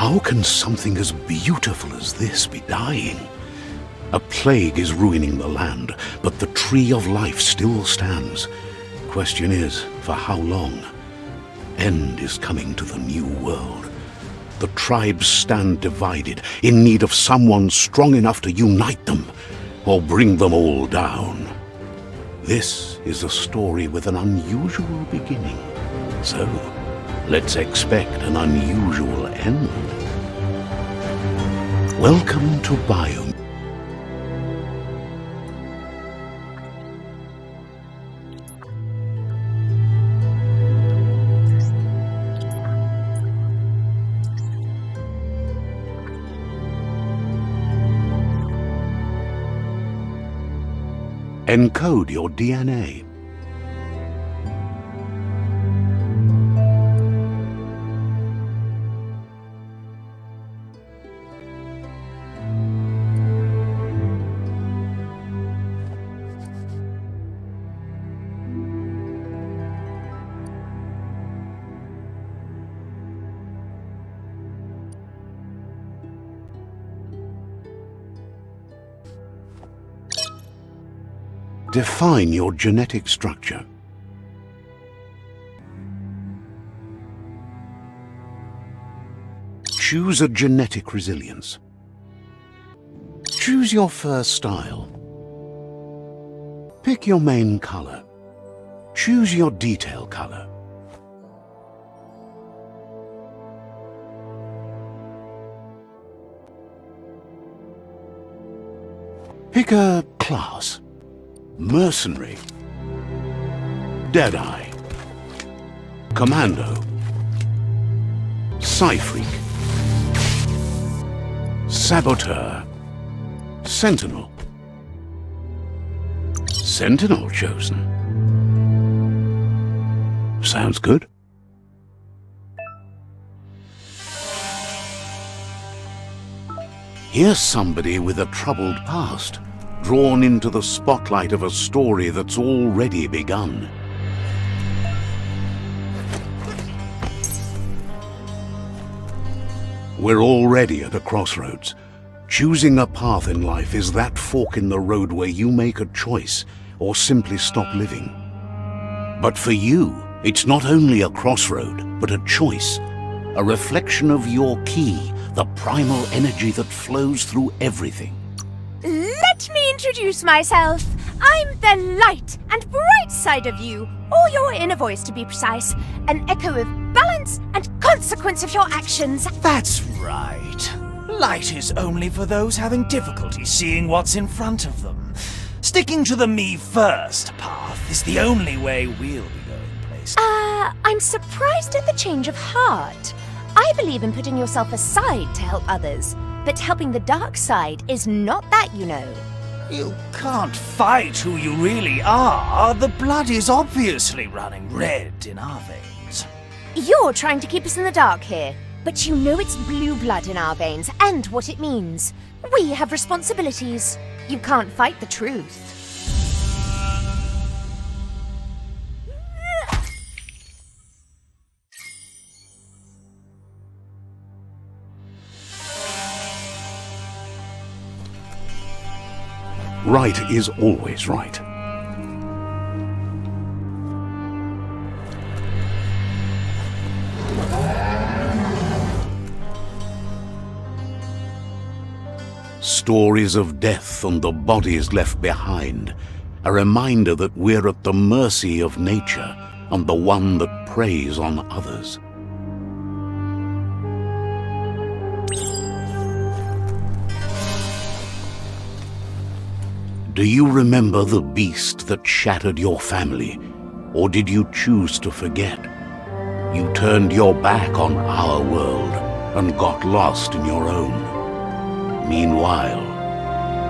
How can something as beautiful as this be dying? A plague is ruining the land, but the tree of life still stands. Question is, for how long? End is coming to the new world. The tribes stand divided, in need of someone strong enough to unite them, or bring them all down. This is a story with an unusual beginning. So, let's expect an unusual end. Welcome to Biomutant. Encode your DNA. Define your genetic structure. Choose a genetic resilience. Choose your fur style. Pick your main color. Choose your detail color. Pick a class. Mercenary, Deadeye, Commando, Psy-Freak, Saboteur, Sentinel. Sentinel chosen. Sounds good. Here's somebody with a troubled past, drawn into the spotlight of a story that's already begun. We're already at a crossroads. Choosing a path in life is that fork in the road where you make a choice or simply stop living. But for you, it's not only a crossroad, but a choice, a reflection of your key, the primal energy that flows through everything. Let me introduce myself. I'm the light and bright side of you, or your inner voice to be precise, an echo of balance and consequence of your actions. That's right. Light is only for those having difficulty seeing what's in front of them. Sticking to the me first path is the only way we'll be going places. I'm surprised at the change of heart. I believe in putting yourself aside to help others, but helping the dark side is not that, you know. You can't fight who you really are. The blood is obviously running red in our veins. You're trying to keep us in the dark here, but you know it's blue blood in our veins and what it means. We have responsibilities. You can't fight the truth. Right is always right. Stories of death and the bodies left behind, a reminder that we're at the mercy of nature and the one that preys on others. Do you remember the beast that shattered your family, or did you choose to forget? You turned your back on our world and got lost in your own. Meanwhile,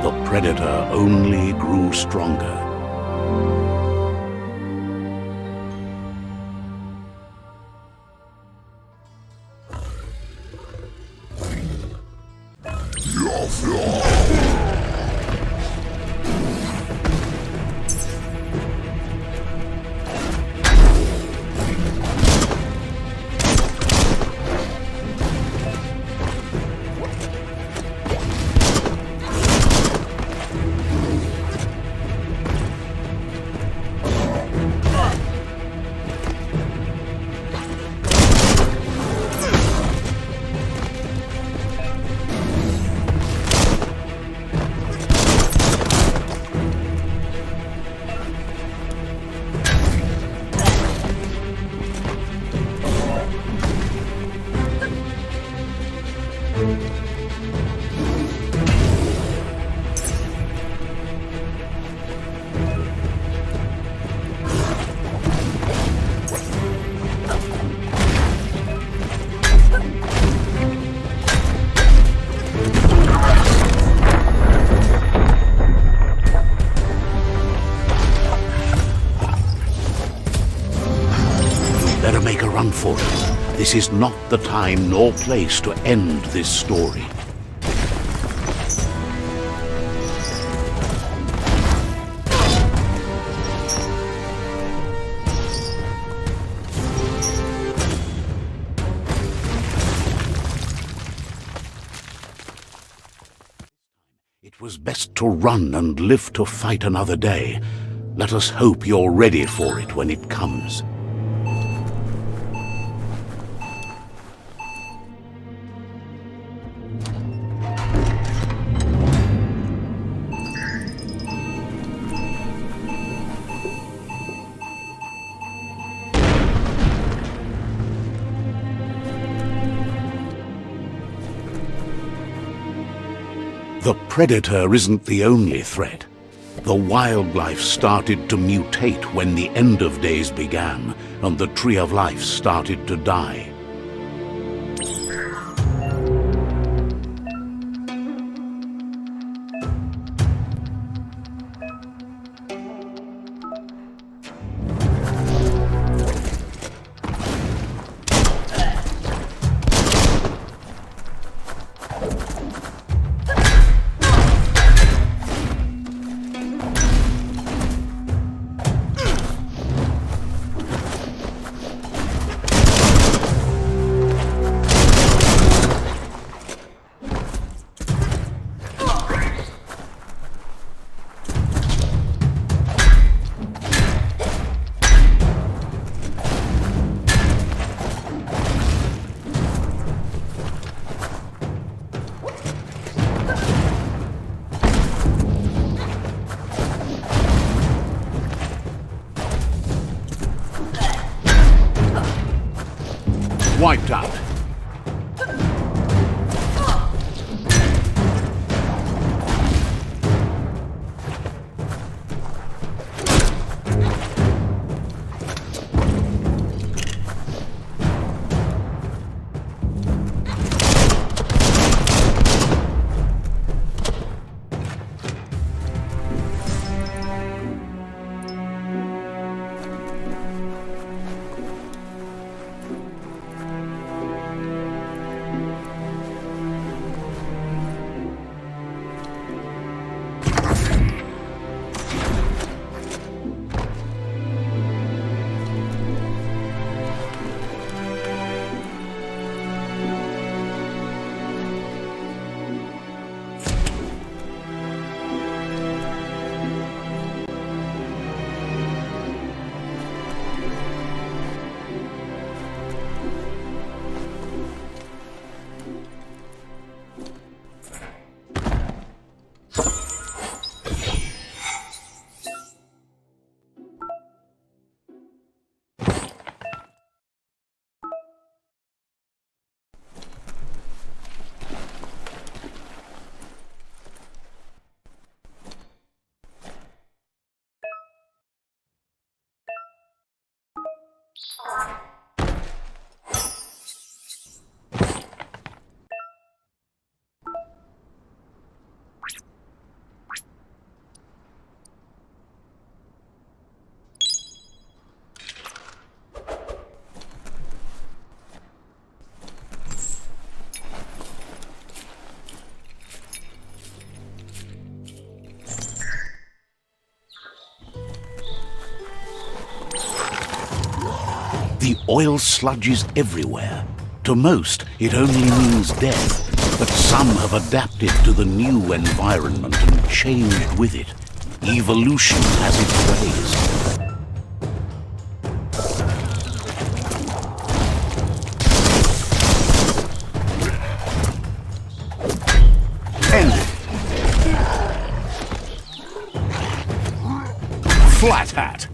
the predator only grew stronger. this is not the time nor place to end this story. It was best to run and live to fight another day. Let us hope you're ready for it when it comes. The predator isn't the only threat. The wildlife started to mutate when the end of days began, and the tree of life started to die. Wiped out. The oil sludge is everywhere. To most, it only means death, but some have adapted to the new environment and changed with it. Evolution has its ways. End it. Flat hat.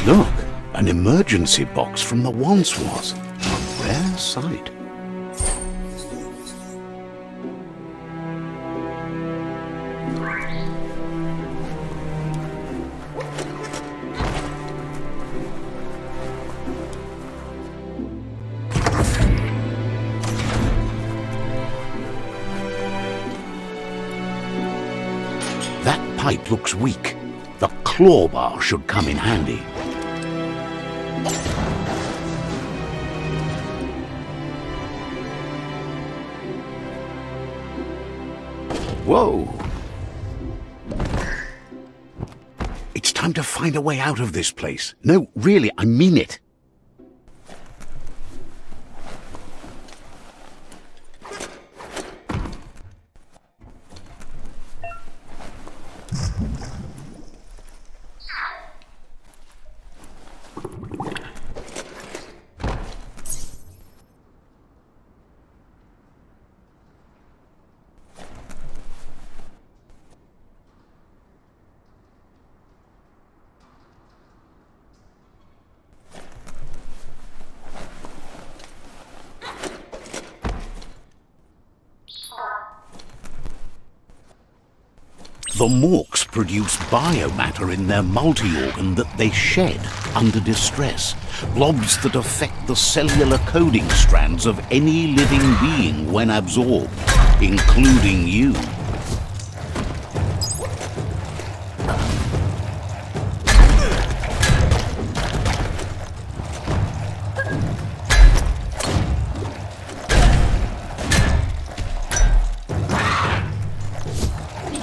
Look, an emergency box from the once was. A rare sight. That pipe looks weak. The claw bar should come in handy. Whoa! It's time to find a way out of this place. No, really, I mean it. The morks produce biomatter in their multi-organ that they shed under distress. Blobs that affect the cellular coding strands of any living being when absorbed, including you.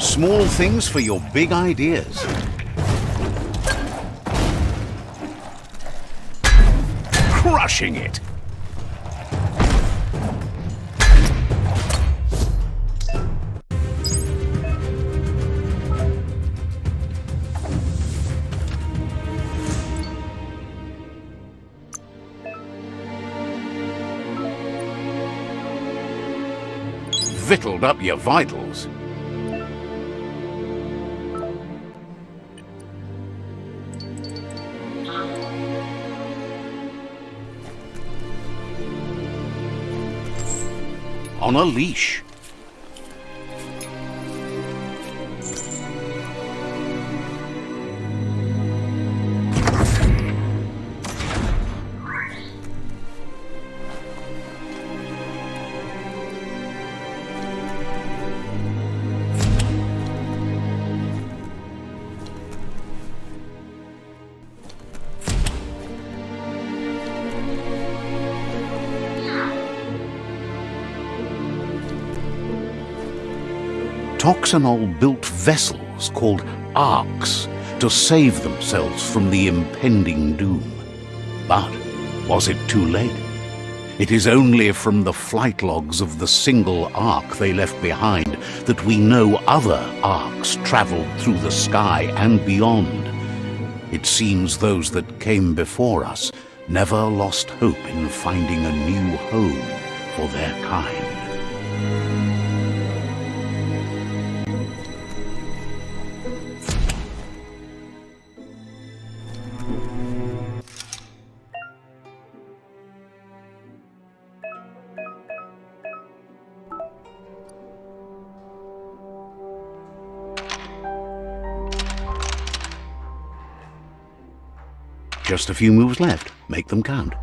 Small things for your big ideas. Crushing it! Victualled up your vitals. On a leash. Toxanol built vessels called arks to save themselves from the impending doom. But was it too late? It is only from the flight logs of the single ark they left behind that we know other arks traveled through the sky and beyond. It seems those that came before us never lost hope in finding a new home for their kind. Just a few moves left. Make them count.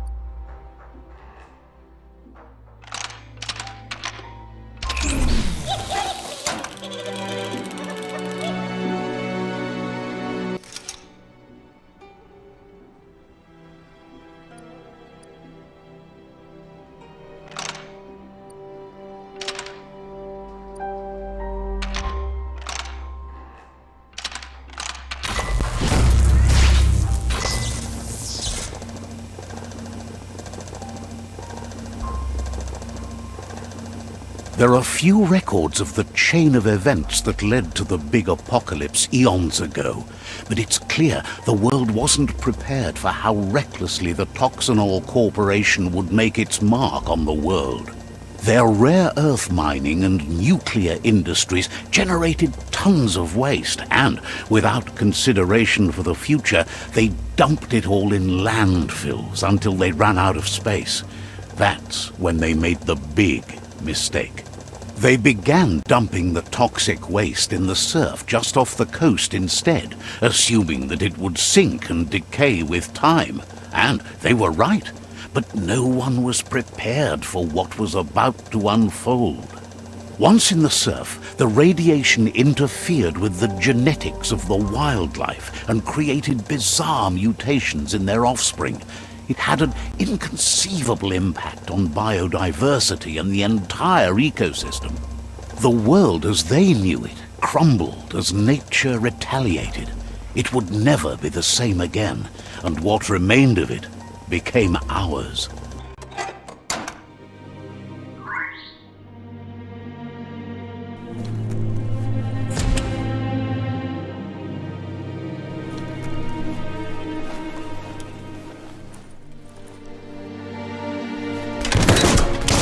There are few records of the chain of events that led to the big apocalypse eons ago, but it's clear the world wasn't prepared for how recklessly the Toxanol Corporation would make its mark on the world. Their rare earth mining and nuclear industries generated tons of waste, and without consideration for the future, they dumped it all in landfills until they ran out of space. That's when they made the big mistake. They began dumping the toxic waste in the surf just off the coast instead, assuming that it would sink and decay with time. And they were right. But no one was prepared for what was about to unfold. Once in the surf, the radiation interfered with the genetics of the wildlife and created bizarre mutations in their offspring. It had an inconceivable impact on biodiversity and the entire ecosystem. The world as they knew it crumbled as nature retaliated. It would never be the same again, and what remained of it became ours.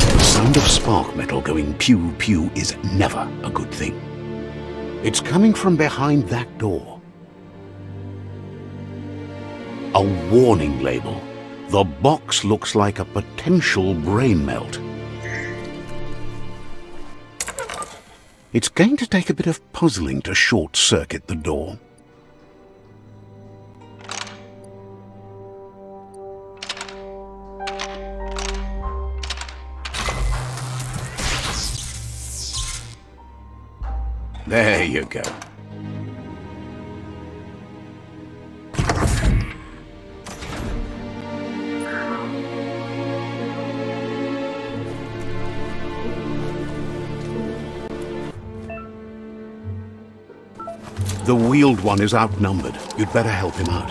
The sound of spark metal going pew pew is never a good thing. It's coming from behind that door. A warning label. The box looks like a potential brain melt. It's going to take a bit of puzzling to short-circuit the door. There you go. The wheeled one is outnumbered. You'd better help him out.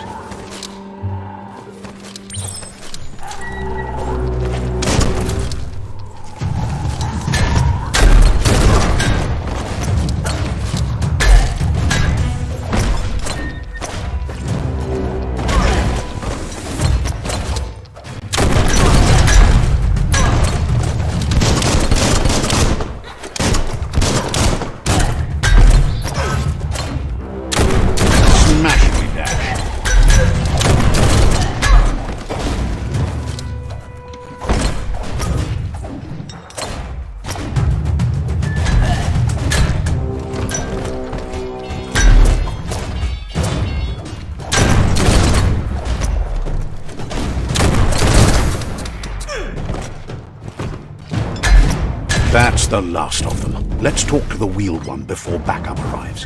That's the last of them. Let's talk to the wheeled one before backup arrives.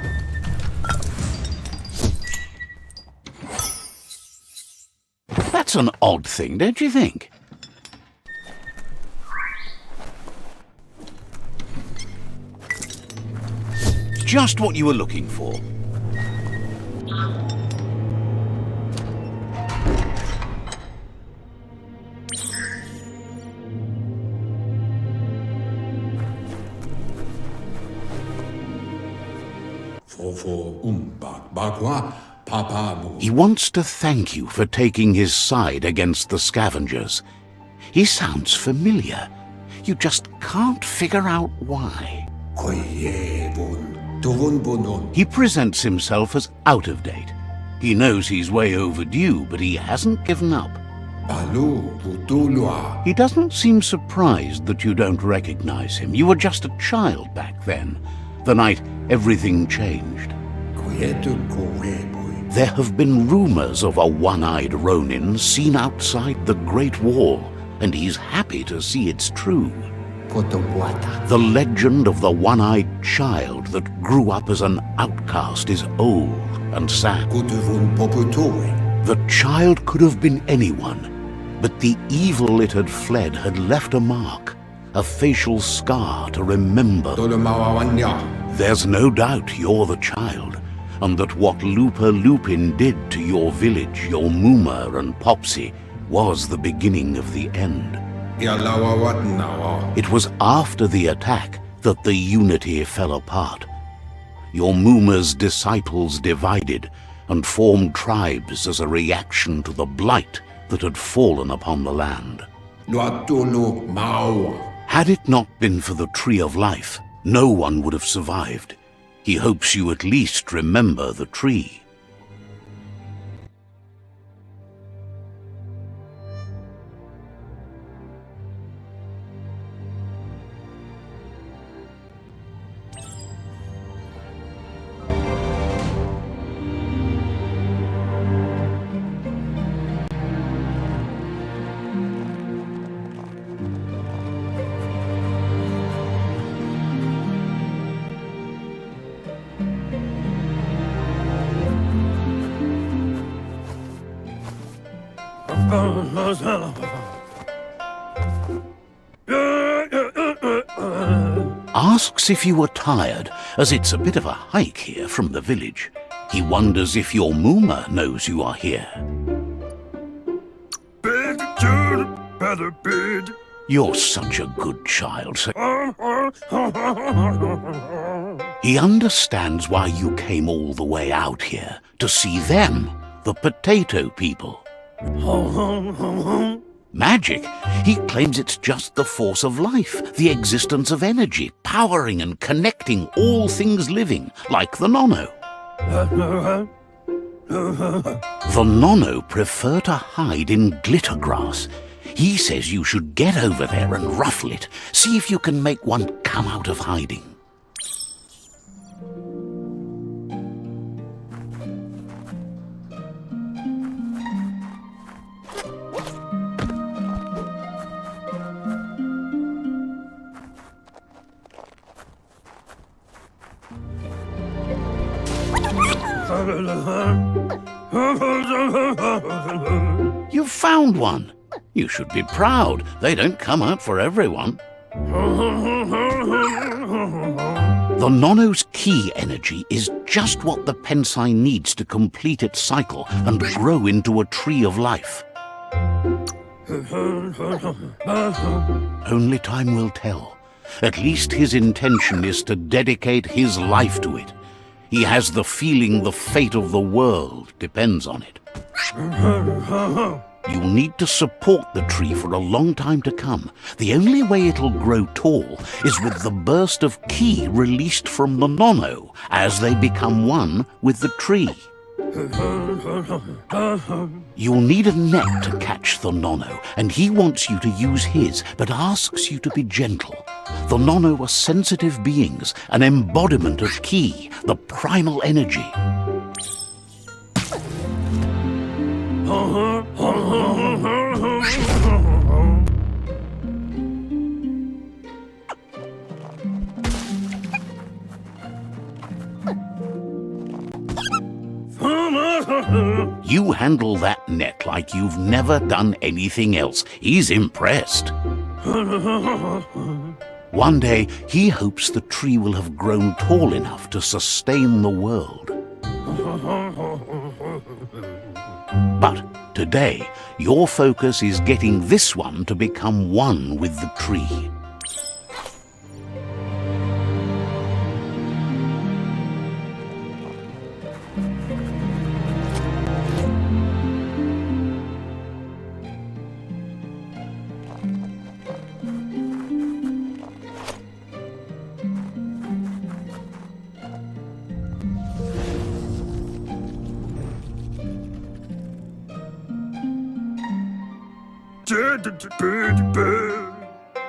That's an odd thing, don't you think? Just what you were looking for. He wants to thank you for taking his side against the scavengers. He sounds familiar. You just can't figure out why. He presents himself as out of date. He knows he's way overdue, but he hasn't given up. He doesn't seem surprised that you don't recognize him. You were just a child back then, the night everything changed. There have been rumors of a one-eyed Ronin seen outside the Great Wall, and he's happy to see it's true. The legend of the one-eyed child that grew up as an outcast is old and sad. The child could have been anyone, but the evil it had fled had left a mark, a facial scar to remember. There's no doubt you're the child, and that what Lupa Lupin did to your village, your Muma and Popsy, was the beginning of the end. It was after the attack that the unity fell apart. Your Muma's disciples divided and formed tribes as a reaction to the blight that had fallen upon the land. Had it not been for the Tree of Life, no one would have survived. He hopes you at least remember the tree. Asks if you were tired, as it's a bit of a hike here from the village. He wonders if your Muma knows you are here. You're such a good child, sir. He understands why you came all the way out here, to see them, the potato people. Magic? He claims it's just the force of life, the existence of energy, powering and connecting all things living, like the Nono. The Nono prefer to hide in glitter grass. He says you should get over there and ruffle it. See if you can make one come out of hiding. You've found one. You should be proud. They don't come out for everyone. The Nono's key energy is just what the Pensai needs to complete its cycle and grow into a tree of life. Only time will tell. At least his intention is to dedicate his life to it. He has the feeling the fate of the world depends on it. You'll need to support the tree for a long time to come. The only way it'll grow tall is with the burst of ki released from the Nono as they become one with the tree. You'll need a net to catch the Nono, and he wants you to use his, but asks you to be gentle. The Nono are sensitive beings, an embodiment of ki, the primal energy. You handle that net like you've never done anything else. He's impressed. One day, he hopes the tree will have grown tall enough to sustain the world. But today, your focus is getting this one to become one with the tree.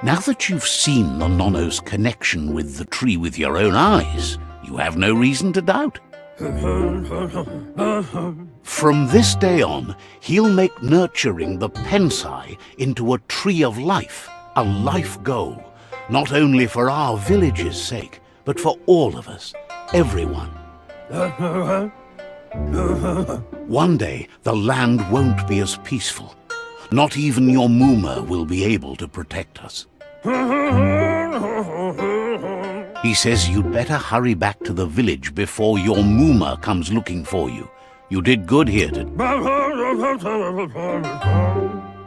Now that you've seen the Nono's connection with the tree with your own eyes, you have no reason to doubt. From this day on, he'll make nurturing the Pensai into a tree of life, a life goal, not only for our village's sake, but for all of us, everyone. One day, the land won't be as peaceful. Not even your Muma will be able to protect us. He says you'd better hurry back to the village before your Muma comes looking for you. You did good here to...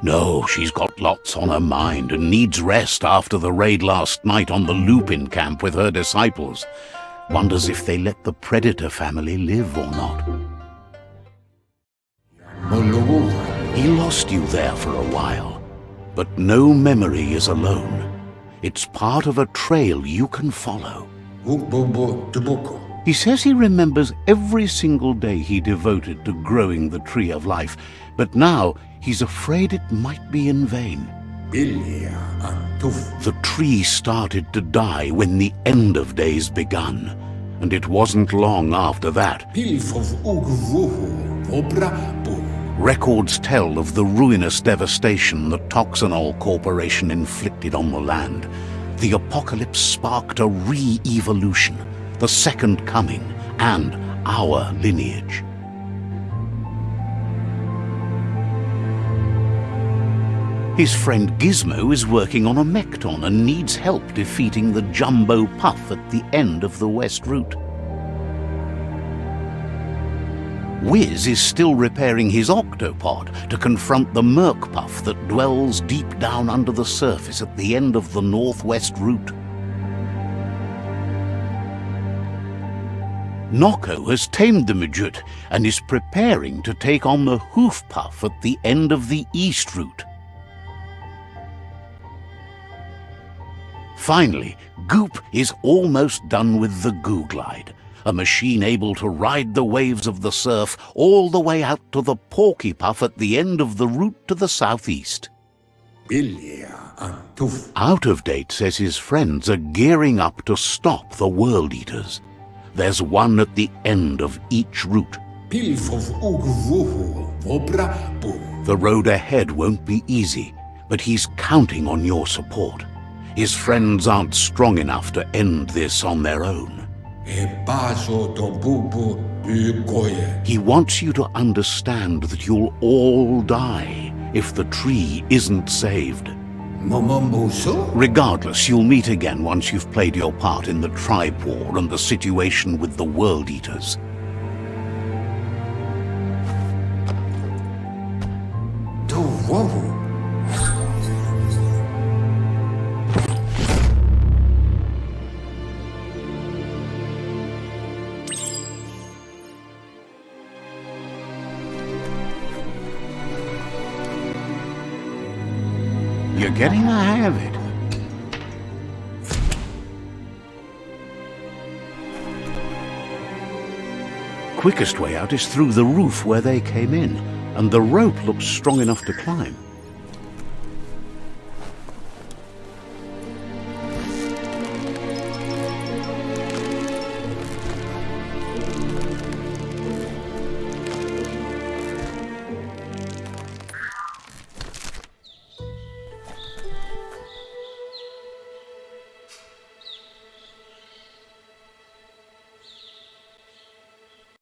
No, she's got lots on her mind and needs rest after the raid last night on the Lupin camp with her disciples. Wonders if they let the Predator family live or not. He lost you there for a while, but no memory is alone. It's part of a trail you can follow. He says he remembers every single day he devoted to growing the tree of life, but now he's afraid it might be in vain. The tree started to die when the end of days begun, and it wasn't long after that. Records tell of the ruinous devastation the Toxanol Corporation inflicted on the land. The apocalypse sparked a re-evolution, the second coming, and our lineage. His friend Gizmo is working on a Mekton and needs help defeating the Jumbo Puff at the end of the West Route. Wiz is still repairing his octopod to confront the Merc Puff that dwells deep down under the surface at the end of the Northwest Route. Noko has tamed the Midget and is preparing to take on the Hoof Puff at the end of the East Route. Finally, Goop is almost done with the Goo Glide, a machine able to ride the waves of the surf all the way out to the Porky Puff at the end of the route to the southeast. Out of Date says his friends are gearing up to stop the World Eaters. There's one at the end of each route. The road ahead won't be easy, but he's counting on your support. His friends aren't strong enough to end this on their own. He wants you to understand that you'll all die if the tree isn't saved. Regardless, you'll meet again once you've played your part in the tribe war and the situation with the World Eaters. You're getting the hang of it. Quickest way out is through the roof where they came in, and the rope looks strong enough to climb.